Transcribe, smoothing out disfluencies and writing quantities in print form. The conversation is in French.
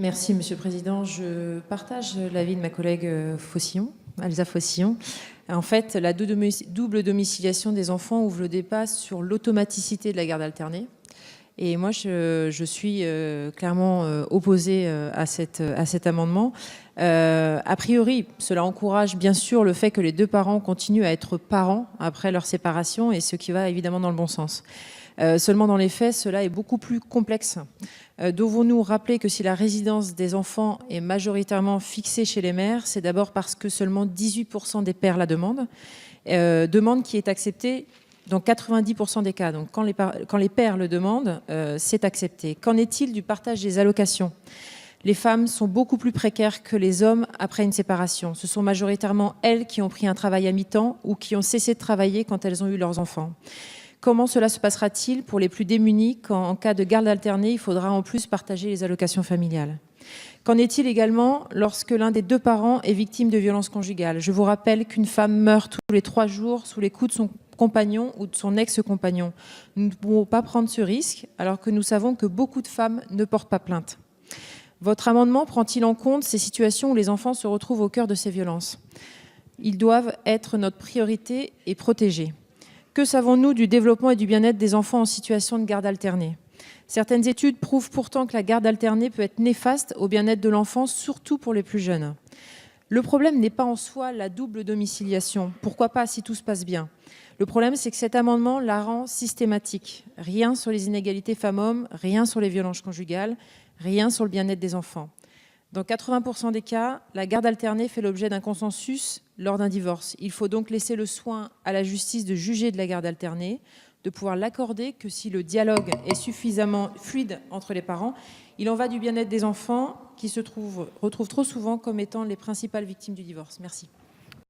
Merci, Monsieur le Président. Je partage l'avis de ma collègue Faucillon, Elsa Faucillon. En fait, la double domiciliation des enfants ouvre le débat sur l'automaticité de la garde alternée. Et moi, je suis clairement opposée à cet amendement. A priori, cela encourage bien sûr le fait que les deux parents continuent à être parents après leur séparation, et ce qui va évidemment dans le bon sens. Seulement dans les faits, cela est beaucoup plus complexe. Devons-nous rappeler que si la résidence des enfants est majoritairement fixée chez les mères, c'est d'abord parce que seulement 18% des pères la demandent, demande qui est acceptée dans 90% des cas. Donc quand les pères le demandent, c'est accepté. Qu'en est-il du partage des allocations ? Les femmes sont beaucoup plus précaires que les hommes après une séparation. Ce sont majoritairement elles qui ont pris un travail à mi-temps ou qui ont cessé de travailler quand elles ont eu leurs enfants. Comment cela se passera-t-il pour les plus démunis quand, en cas de garde alternée, il faudra en plus partager les allocations familiales ? Qu'en est-il également lorsque l'un des deux parents est victime de violences conjugales ? Je vous rappelle qu'une femme meurt tous les 3 jours sous les coups de son compagnon ou de son ex-compagnon. Nous ne pouvons pas prendre ce risque alors que nous savons que beaucoup de femmes ne portent pas plainte. Votre amendement prend-il en compte ces situations où les enfants se retrouvent au cœur de ces violences ? Ils doivent être notre priorité et protégés. Que savons-nous du développement et du bien-être des enfants en situation de garde alternée ? Certaines études prouvent pourtant que la garde alternée peut être néfaste au bien-être de l'enfant, surtout pour les plus jeunes. Le problème n'est pas en soi la double domiciliation. Pourquoi pas si tout se passe bien ? Le problème, c'est que cet amendement la rend systématique. Rien sur les inégalités femmes-hommes, rien sur les violences conjugales, rien sur le bien-être des enfants. Dans 80% des cas, la garde alternée fait l'objet d'un consensus lors d'un divorce. Il faut donc laisser le soin à la justice de juger de la garde alternée, de pouvoir l'accorder que si le dialogue est suffisamment fluide entre les parents. Il en va du bien-être des enfants qui se retrouvent trop souvent comme étant les principales victimes du divorce. Merci.